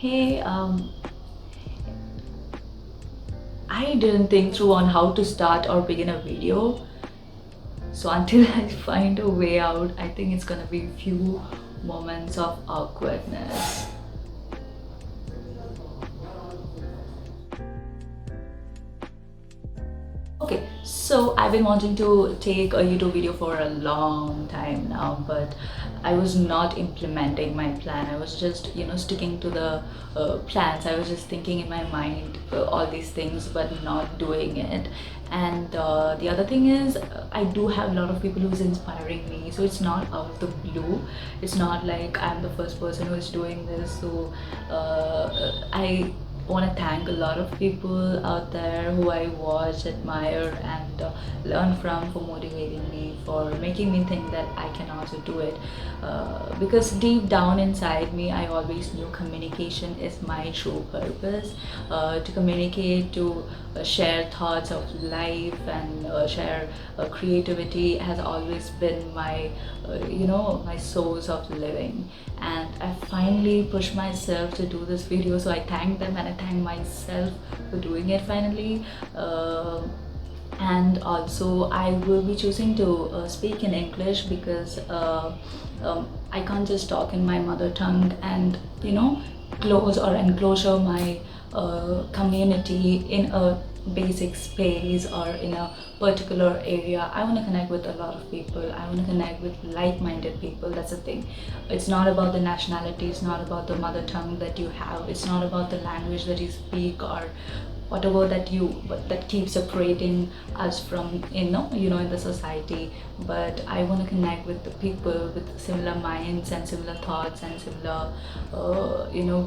Hey, I didn't think through on how to start or begin a video. So until I find a way out, I think it's gonna be few moments of awkwardness. Okay, so I've been wanting to take a YouTube video for a long time now, but I was not implementing my plan. I was just, sticking to the plans. I was just thinking in my mind all these things, but not doing it. And the other thing is, I do have a lot of people who's inspiring me. So it's not out of the blue. It's not like I'm the first person who is doing this. So I want to thank a lot of people out there who I watch, admire, and learn from for motivating me, for making me think that I can also do it. Because deep down inside me, I always knew communication is my true purpose. To communicate, to share thoughts of life, and share creativity has always been my, my source of living. And I finally pushed myself to do this video, so I thank them and I thank myself for doing it finally. And also I will be choosing to speak in English because I can't just talk in my mother tongue and close or enclosure my community in a basic space or in a particular area. I want to connect with a lot of people. I want to connect with like-minded people. That's the thing. It's not about the nationality, it's not about the mother tongue that you have, it's not about the language that you speak or whatever that keeps separating us from in the society. But I want to connect with the people with similar minds and similar thoughts and similar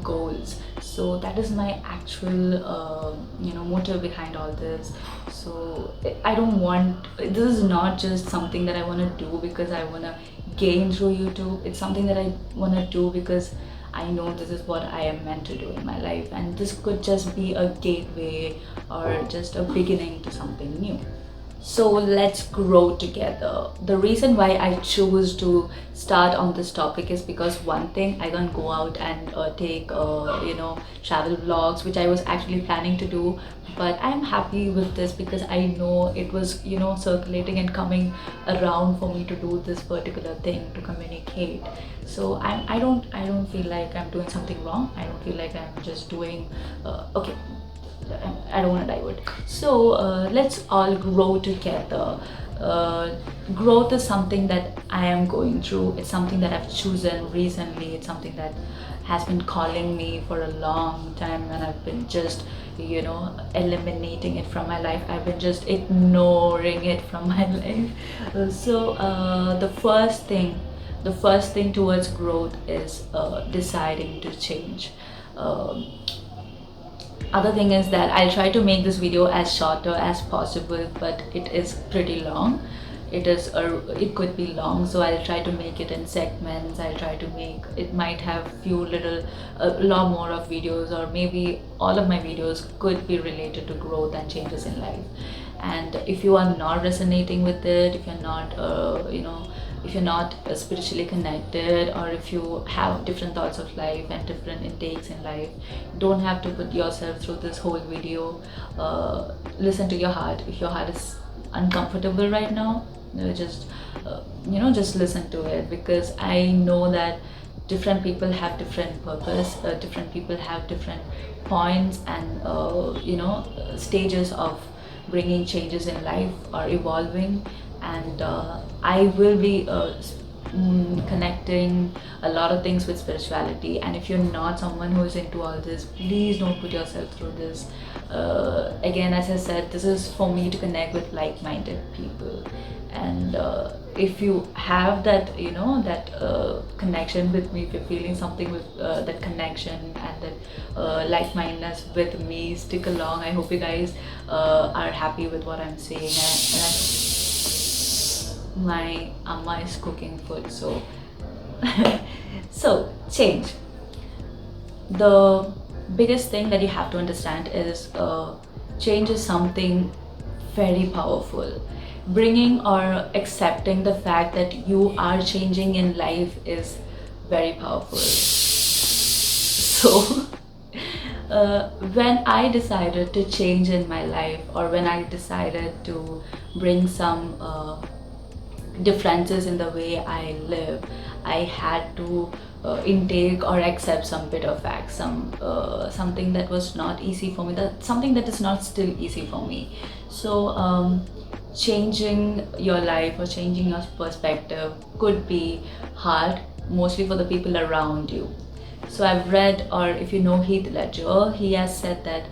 goals. So that is my actual motive behind all this. So I don't want, this is not just something that I want to do because I want to gain through YouTube. It's something that I want to do because I know this is what I am meant to do in my life, and this could just be a gateway or just a beginning to something new. So let's grow together. The reason why I choose to start on this topic is because one thing, I can't go out and take travel vlogs, which I was actually planning to do, but I'm happy with this because I know it was circulating and coming around for me to do this particular thing, to communicate. So I don't feel like I'm doing something wrong. I don't feel like I'm just doing okay. I don't want to divert. So let's all grow together. Growth is something that I am going through. It's something that I've chosen recently. It's something that has been calling me for a long time, and I've been just eliminating it from my life. I've been just ignoring it from my life. So the first thing towards growth is deciding to change. Other thing is that I'll try to make this video as shorter as possible, but it is pretty long. It could be long, so I'll try to make it in segments. I'll try to make it, might have few little a lot more of videos, or maybe all of my videos could be related to growth and changes in life. And if you are not resonating with it, if you're not if you're not spiritually connected, or if you have different thoughts of life and different intakes in life, you don't have to put yourself through this whole video. Listen to your heart. If your heart is uncomfortable right now, just listen to it, because I know that different people have different purpose, different people have different points and stages of bringing changes in life or evolving. And I will be connecting a lot of things with spirituality. And if you're not someone who is into all this, please don't put yourself through this. Again, as I said, this is for me to connect with like-minded people. And if you have that connection with me, if you're feeling something with that connection and that like-mindedness with me, stick along. I hope you guys are happy with what I'm saying. My amma is cooking food, so so change. The biggest thing that you have to understand is change is something very powerful. Bringing or accepting the fact that you are changing in life is very powerful. So when I decided to change in my life, or when I decided to bring some differences in the way I live, I had to intake or accept some bitter facts, something that was not easy for me, that something that is not still easy for me. So changing your life or changing your perspective could be hard, mostly for the people around you. So I've read, or if you know Heath Ledger, he has said that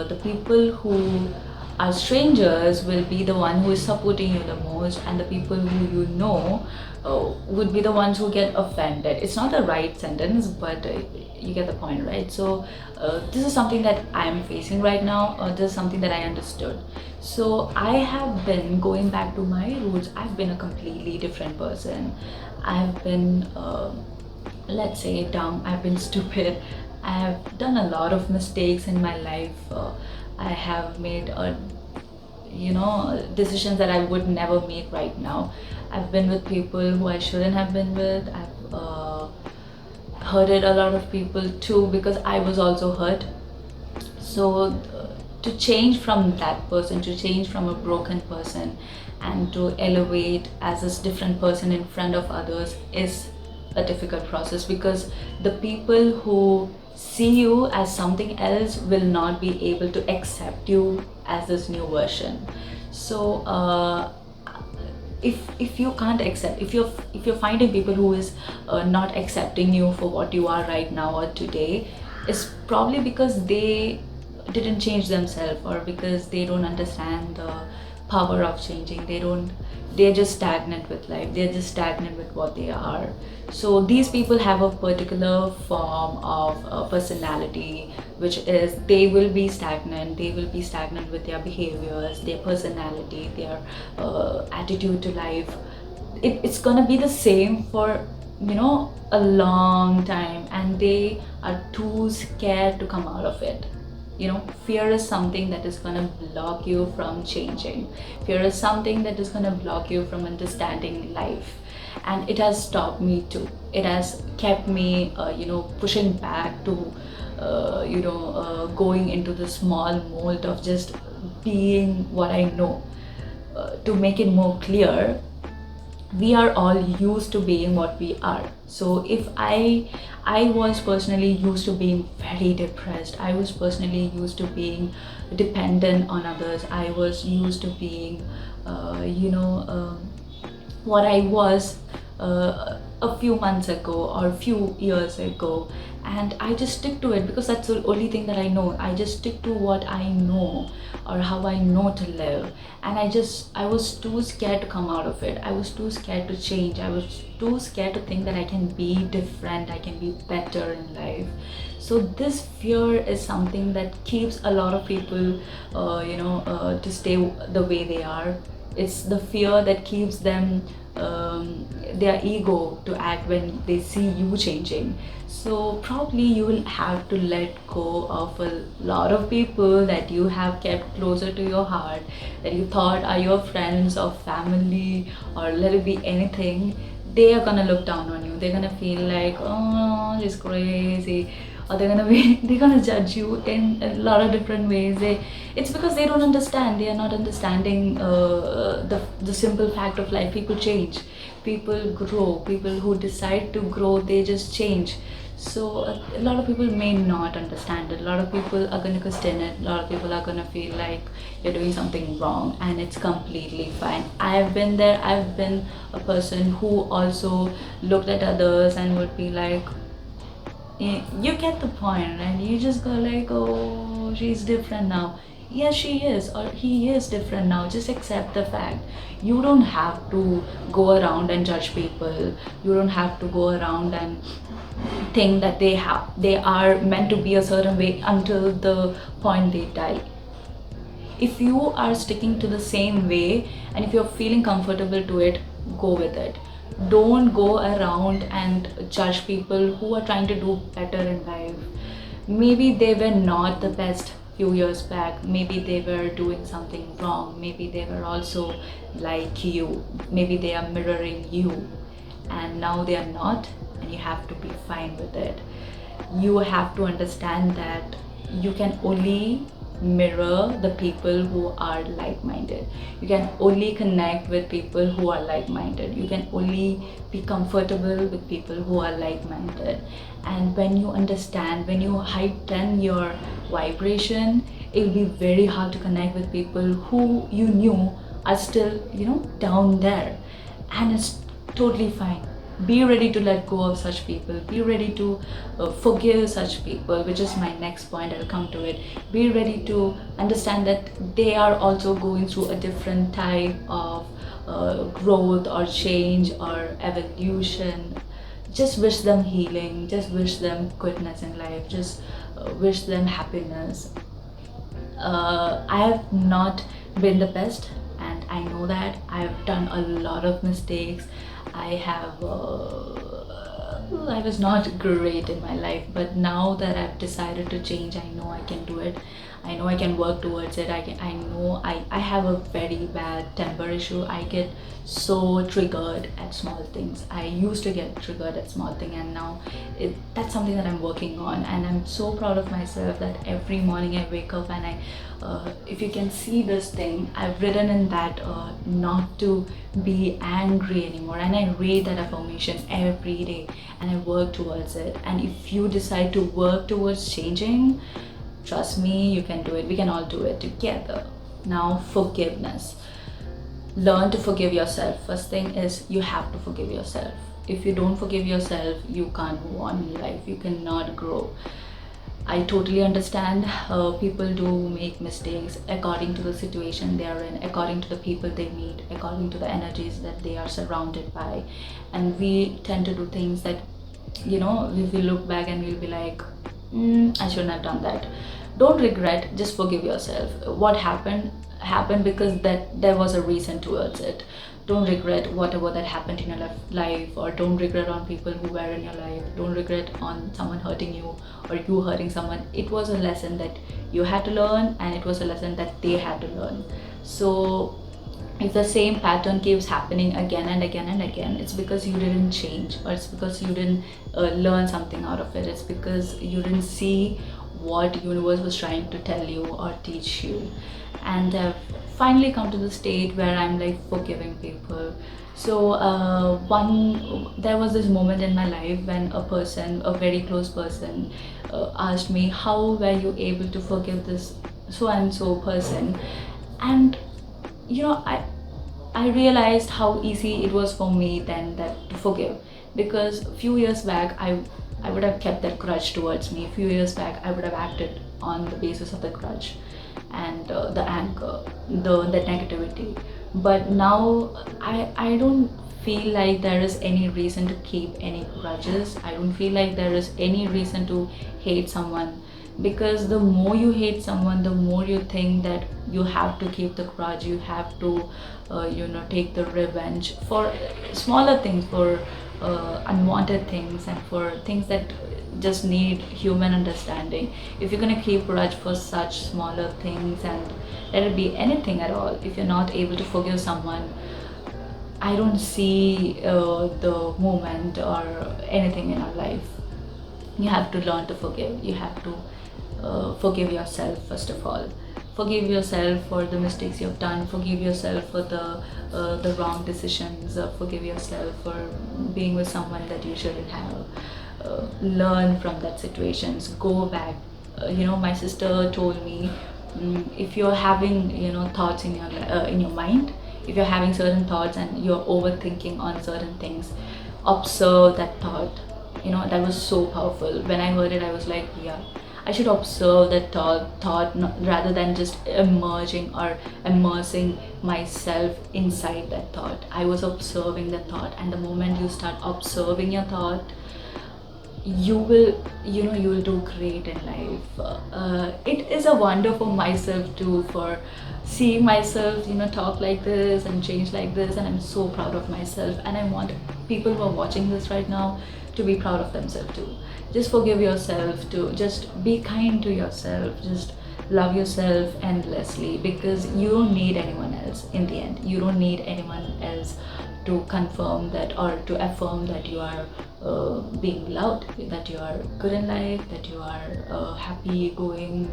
the people who are strangers will be the one who is supporting you the most, and the people who you know would be the ones who get offended. It's not the right sentence, but you get the point, right? So this is something that I'm facing right now. This is something that I understood. So I have been going back to my roots. I've been a completely different person. I've been let's say dumb, I've been stupid, I have done a lot of mistakes in my life. I have made decisions that I would never make right now. I've been with people who I shouldn't have been with. I've hurted a lot of people too, because I was also hurt. So to change from that person, to change from a broken person, and to elevate as a different person in front of others is a difficult process, because the people who see you as something else will not be able to accept you as this new version. So if you can't accept, if you're finding people who is not accepting you for what you are right now or today, it's probably because they didn't change themselves, or because they don't understand the power of changing. They're just stagnant with life, they're just stagnant with what they are. So these people have a particular form of personality, which is they will be stagnant. They will be stagnant with their behaviors, their personality, their attitude to life. It's gonna be the same for a long time, and they are too scared to come out of it. Fear is something that is going to block you from changing. Fear is something that is going to block you from understanding life, and it has stopped me too. It has kept me pushing back to going into the small mold of just being what I know. To make it more clear, we are all used to being what we are. So if I was personally used to being very depressed, I was personally used to being dependent on others, I was used to being what I was a few months ago or a few years ago, and I just stick to it because that's the only thing that I know. I just stick to what I know, or how I know to live. And I was too scared to come out of it. I was too scared to change. I was too scared to think that I can be different, I can be better in life. So this fear is something that keeps a lot of people to stay the way they are. It's the fear that keeps them their ego to act when they see you changing. So probably you will have to let go of a lot of people that you have kept closer to your heart, that you thought are your friends or family, or let it be anything. They are gonna look down on you. They're gonna feel like, oh, she's crazy, or they're gonna judge you in a lot of different ways. It's because they don't understand. They are not understanding the simple fact of life. People change, people grow. People who decide to grow, they just change. So a lot of people may not understand it. A lot of people are gonna question it. A lot of people are gonna feel like you're doing something wrong, and it's completely fine. I've been there. I've been a person who also looked at others and would be like, you get the point, and you just go like, oh, she's different now. Yes, she is, or he is different now. Just accept the fact. You don't have to go around and judge people. You don't have to go around and think that they are meant to be a certain way until the point they die. If you are sticking to the same way, and if you're feeling comfortable to it, go with it. Don't go around and judge people who are trying to do better in life. Maybe they were not the best few years back. Maybe they were doing something wrong. Maybe they were also like you. Maybe they are mirroring you, and now they are not, and you have to be fine with it. You have to understand that you can only mirror the people who are like-minded. You can only connect with people who are like-minded. You can only be comfortable with people who are like-minded. And when you understand, when you heighten your vibration, it will be very hard to connect with people who you knew are still, down there. And it's totally fine. Be ready to let go of such people. Be ready to forgive such people, which is my next point. I'll come to it. Be ready to understand that they are also going through a different type of growth or change or evolution. Just wish them healing, just wish them goodness in life, just wish them happiness. I have not been the best, and I know that. I have done a lot of mistakes. I have. I was not great in my life, but now that I've decided to change, I know I can do it. I know I can work towards it. I know I have a very bad temper issue. I get so triggered at small things. I used to get triggered at small things, and now that's something that I'm working on. And I'm so proud of myself that every morning I wake up and if you can see this thing, I've written in that not to be angry anymore, and I read that affirmation every day and I work towards it. And if you decide to work towards changing, trust me, you can do it. We can all do it together. Now, forgiveness. Learn to forgive yourself. First thing is you have to forgive yourself. If you don't forgive yourself, you can't move on in life. You cannot grow. I totally understand people do make mistakes according to the situation they are in, according to the people they meet, according to the energies that they are surrounded by. And we tend to do things that, if we look back and we'll be like, I shouldn't have done that. Don't regret, just forgive yourself. What happened because that there was a reason towards it. Don't regret whatever that happened in your life, or don't regret on people who were in your life. Don't regret on someone hurting you or you hurting someone. It was a lesson that you had to learn, and it was a lesson that they had to learn. So if the same pattern keeps happening again and again and again, it's because you didn't change, or it's because you didn't learn something out of it. It's because you didn't see what universe was trying to tell you or teach you. And I've finally come to the state where I'm like forgiving people. So there was this moment in my life when a very close person, asked me, how were you able to forgive this so and so person? And I realized how easy it was for me then that to forgive, because a few years back I would have kept that grudge towards me. A few years back I would have acted on the basis of the grudge and the anger, the negativity. But now I don't feel like there is any reason to keep any grudges. I don't feel like there is any reason to hate someone, because the more you hate someone, the more you think that you have to keep the grudge, you have to take the revenge for smaller things, for unwanted things, and for things that just need human understanding. If you're going to keep grudge for such smaller things, and let it be anything at all, if you're not able to forgive someone, I don't see the moment or anything in our life. You have to learn to forgive. You have to forgive yourself first of all. Forgive yourself for the mistakes you've done. Forgive yourself for the wrong decisions. Forgive yourself for being with someone that you shouldn't have. Learn from that situations. Go back. My sister told me, if you're having thoughts in your mind, if you're having certain thoughts and you're overthinking on certain things, observe that thought. That was so powerful. When I heard it, I was like, yeah, I should observe that thought rather than just emerging or immersing myself inside that thought. I was observing the thought, and the moment you start observing your thought, you will do great in life. It is a wonder for myself too, for seeing myself talk like this and change like this, and I'm so proud of myself, and I want people who are watching this right now to be proud of themselves too. Just forgive yourself, to just be kind to yourself, just love yourself endlessly, because you don't need anyone else. In the end, you don't need anyone else to confirm that or to affirm that you are being loved, that you are good in life, that you are a happy going,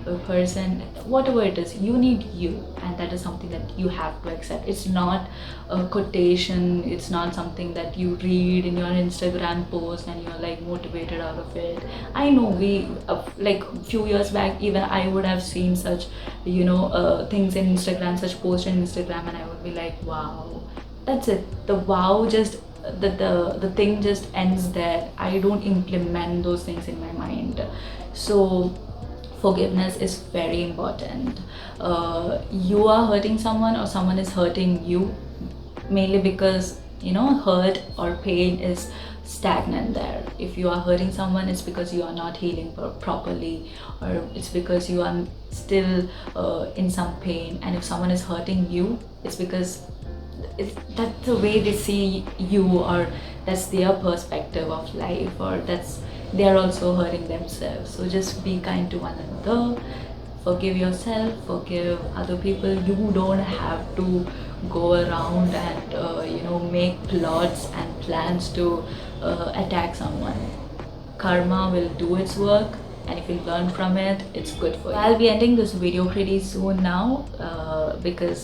a person. Whatever it is, you need you, and that is something that you have to accept. It's not a quotation, it's not something that you read in your Instagram post and you're like motivated out of it. I know we like a few years back, even I would have seen such things in Instagram, such posts in Instagram, and I would be like, wow, that's it. The wow just the thing just ends there. I don't implement those things in my mind. So forgiveness is very important. You are hurting someone or someone is hurting you, mainly because hurt or pain is stagnant there. If you are hurting someone, it's because you are not healing properly, or it's because you are still in some pain. And if someone is hurting you, it's because that's the way they see you, or that's their perspective of life, or that's they're also hurting themselves. So just be kind to one another, forgive yourself, forgive other people. You don't have to go around and make plots and plans to attack someone. Karma will do its work, and if you learn from it, it's good for you. I'll be ending this video pretty soon now, because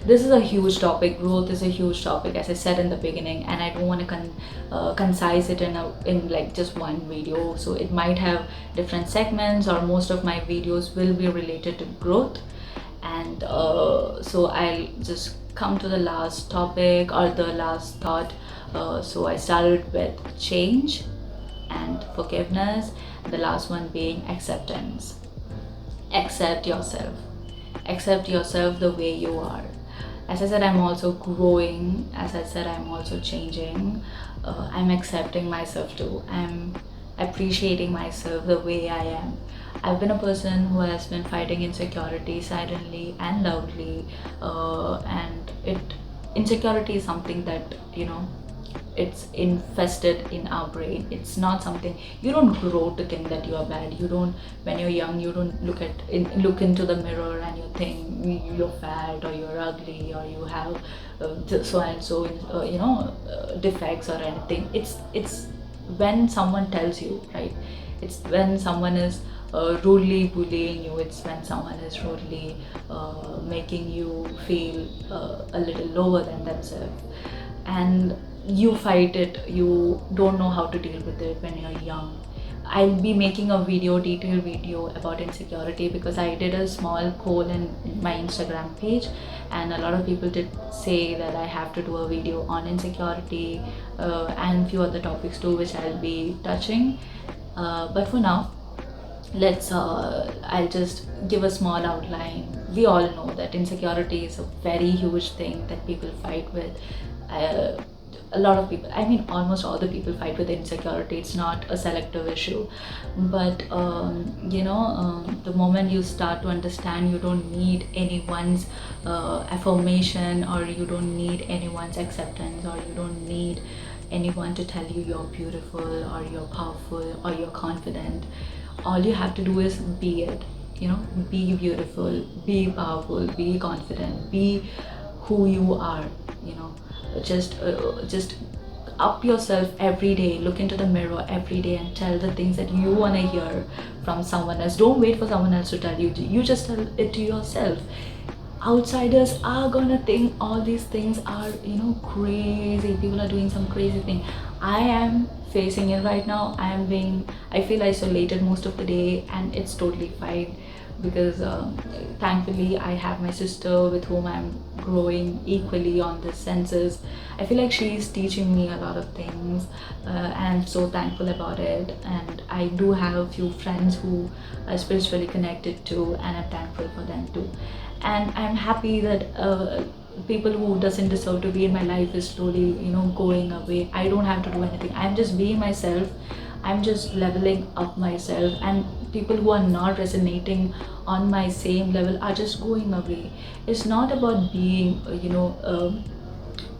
this is a huge topic. Growth is a huge topic, as I said in the beginning, and I don't want to concise it in like just one video. So it might have different segments, or most of my videos will be related to growth. And so I'll just come to the last topic, or the last thought. So I started with change and forgiveness, the last one being acceptance. Accept yourself. Accept yourself the way you are. As I said, I'm also growing. As I said, I'm also changing. I'm accepting myself too. I'm appreciating myself the way I am. I've been a person who has been fighting insecurity silently and loudly, and insecurity is something that it's infested in our brain. It's not something, you don't grow to think that you are bad. You don't, when you're young, you don't look into the mirror and you think you're fat, or you're ugly, or you have so and so defects or anything. It's when someone tells you, right? It's when someone is rudely bullying you. It's when someone is rudely making you feel a little lower than themselves, and you fight it. You don't know how to deal with it when you're young. I'll be making a detailed video about insecurity, because I did a small poll in my Instagram page, and a lot of people did say that I have to do a video on insecurity, and few other topics too, which I'll be touching. But for now, I'll just give a small outline. We all know that insecurity is a very huge thing that people fight with. A lot of people, I mean almost all the people, fight with insecurity. It's not a selective issue. But the moment you start to understand, you don't need anyone's affirmation, or you don't need anyone's acceptance, or you don't need anyone to tell you you're beautiful, or you're powerful, or you're confident. All you have to do is be it. Be beautiful, be powerful, be confident, be who you are. Just up yourself every day. Look into the mirror every day and tell the things that you want to hear from someone else. Don't wait for someone else to tell you. You just tell it to yourself. Outsiders are gonna think all these things are crazy. People are doing some crazy thing. I am facing it right now. I feel isolated most of the day, and it's totally fine, because thankfully I have my sister with whom I'm growing equally on this senses. I feel like she's teaching me a lot of things, and I'm so thankful about it. And I do have a few friends who are spiritually connected to, and I'm thankful for them too. And I'm happy that people who doesn't deserve to be in my life is slowly going away. I don't have to do anything. I'm just being myself. I'm just leveling up myself, and people who are not resonating on my same level are just going away. It's not about being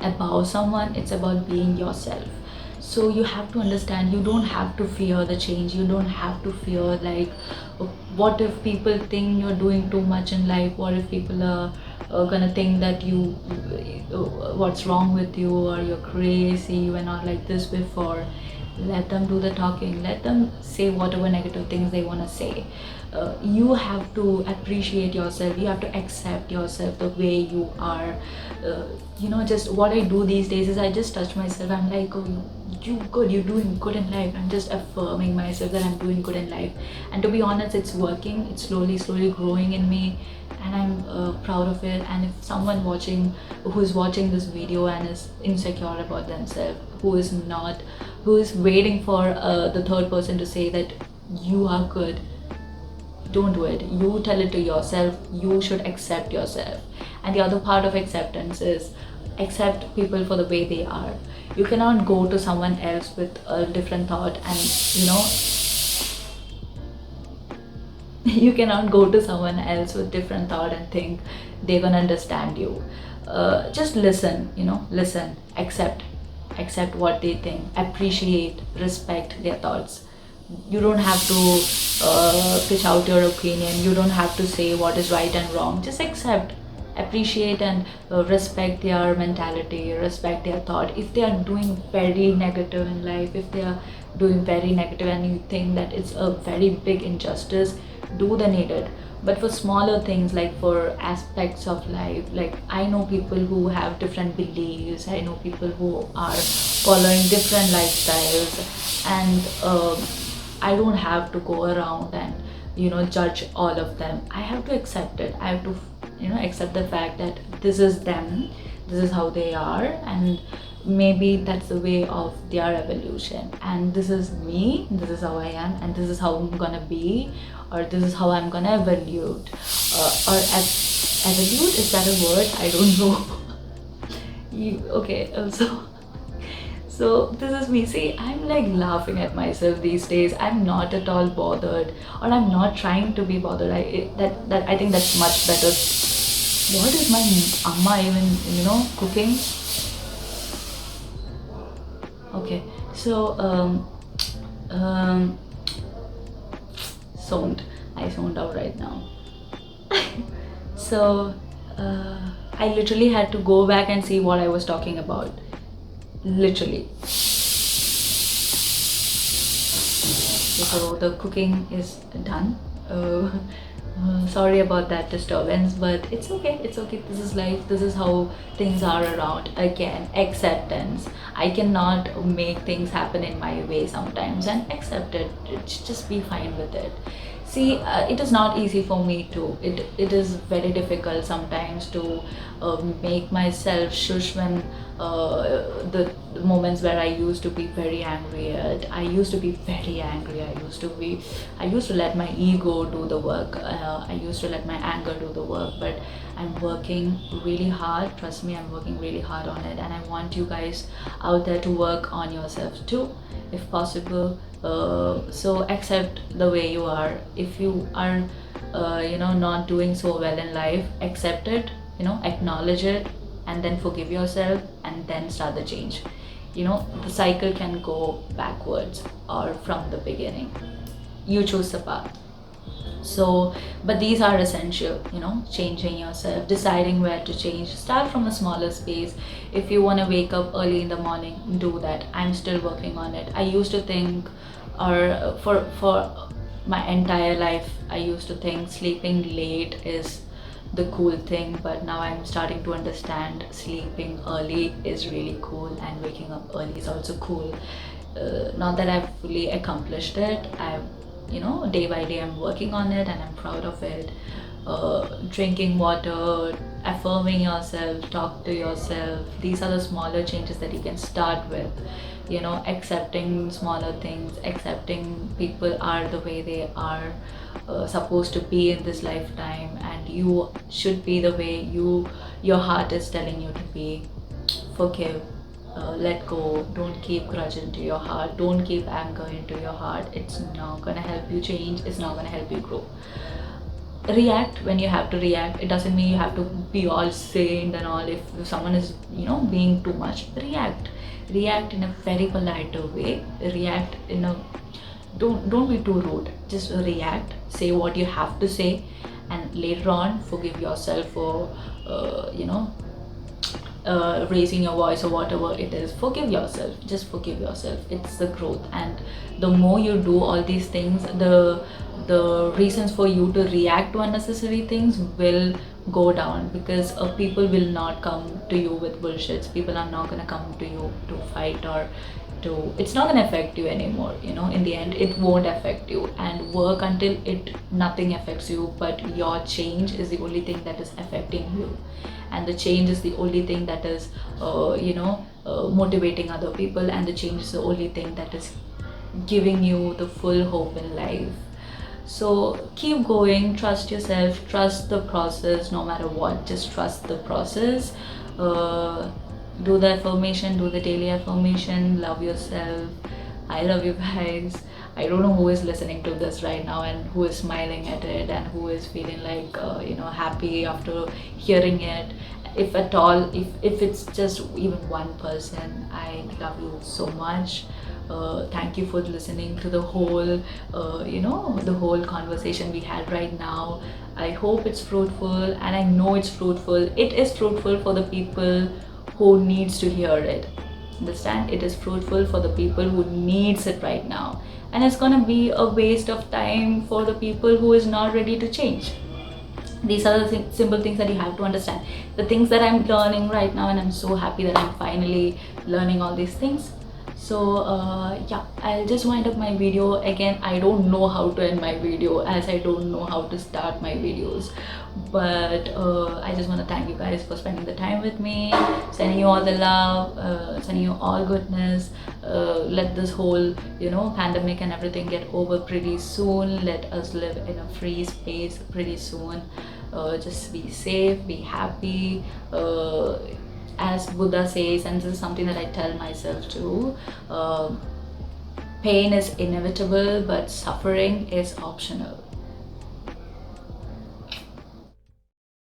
above someone. It's about being yourself. So you have to understand, you don't have to fear the change. You don't have to fear like, what if people think you're doing too much in life? What if people are gonna think that you what's wrong with you, or you're crazy, you were not like this before. Let them do the talking, let them say whatever negative things they want to say. You have to appreciate yourself, you have to accept yourself the way you are. Just what I do these days is I just touch myself. I'm like, oh, you good, you're doing good in life. I'm just affirming myself that I'm doing good in life. And to be honest, it's working, it's slowly growing in me, and I'm proud of it. And if someone who's watching this video and is insecure about themselves, who is waiting for the third person to say that you are good, don't do it. You tell it to yourself. You should accept yourself. And the other part of acceptance is accept people for the way they are. You cannot go to someone else with a different thought, and you cannot go to someone else with different thought and think they're gonna understand you. Just listen, listen, accept what they think, appreciate, respect their thoughts. You don't have to pitch out your opinion, you don't have to say what is right and wrong. Just accept, appreciate, and respect their mentality, respect their thought. If they are doing very negative in life, if they are doing very negative and you think that it's a very big injustice, do the needed. But for smaller things, like for aspects of life, like I know people who have different beliefs, I know people who are following different lifestyles, and I don't have to go around and judge all of them. I have to accept it. I have to accept the fact that this is them, this is how they are, and maybe that's the way of their evolution, and this is me, this is how I am, and this is how I'm gonna be, or this is how I'm gonna evolve. Evolve, is that a word? I don't know. Okay, so this is me. See, I'm like laughing at myself these days. I'm not at all bothered, or I'm not trying to be bothered. I think that's much better. What is my amma even cooking? Okay, so I zoned out right now. So I literally had to go back and see what I was talking about. Literally. So the cooking is done. Sorry about that disturbance, but it's okay. This is life. This is how things are around. Again, acceptance. I cannot make things happen in my way sometimes, and accept it. Just be fine with it. See, it is not easy for me to. It is very difficult sometimes to make myself shush when the moments where I used to be very angry at. I used to be very angry. I used to let my ego do the work. I used to let my anger do the work. But I'm working really hard. Trust me, I'm working really hard on it. And I want you guys out there to work on yourselves too, if possible. So accept the way you are. If you are not doing so well in life, accept it, acknowledge it, and then forgive yourself, and then start the change. The cycle can go backwards or from the beginning. You choose the path. So, but these are essential, changing yourself, deciding where to change. Start from a smaller space. If you want to wake up early in the morning, do that. I'm still working on it. I used to think, or for my entire life, I used to think sleeping late is the cool thing, but now I'm starting to understand sleeping early is really cool, and waking up early is also cool. Not that I've fully accomplished it. I've day by day I'm working on it, and I'm proud of it. Drinking water, affirming yourself, talk to yourself. These are the smaller changes that you can start with. Accepting smaller things, accepting people are the way they are supposed to be in this lifetime, and you should be the way your heart is telling you to be. Forgive, let go. Don't keep grudge into your heart, don't keep anger into your heart. It's not gonna help you change, it's not gonna help you grow. React when you have to react. It doesn't mean you have to be all sane and all. If someone is being too much, react in a very polite way. React in a don't be too rude. Just react, say what you have to say, and later on forgive yourself for raising your voice or whatever it is. Forgive yourself, just forgive yourself. It's the growth, and the more you do all these things, the reasons for you to react to unnecessary things will go down, because people will not come to you with bullshits. People are not going to come to you to fight, or to, it's not going to affect you anymore. In the end it won't affect you, and work until it nothing affects you, but your change is the only thing that is affecting you, and the change is the only thing that is motivating other people, and the change is the only thing that is giving you the full hope in life. So keep going, trust yourself, trust the process. No matter what, just trust the process. Do the affirmation, do the daily affirmation, love yourself. I love you guys. I don't know who is listening to this right now and who is smiling at it and who is feeling like happy after hearing it. If at all, if it's just even one person, I love you so much. Thank you for listening to the whole the whole conversation we had right now. I hope it's fruitful, and I know it's fruitful. It is fruitful for the people who needs to hear it. Understand? It is fruitful for the people who needs it right now, and it's gonna be a waste of time for the people who is not ready to change. These are the simple things that you have to understand, the things that I'm learning right now, and I'm so happy that I'm finally learning all these things. So yeah, I'll just wind up my video. Again, I don't know how to end my video, as I don't know how to start my videos, but I just want to thank you guys for spending the time with me, sending you all the love, sending you all goodness. Let this whole pandemic and everything get over pretty soon. Let us live in a free space pretty soon. Just be safe, be happy. As Buddha says, and this is something that I tell myself too, pain is inevitable, but suffering is optional.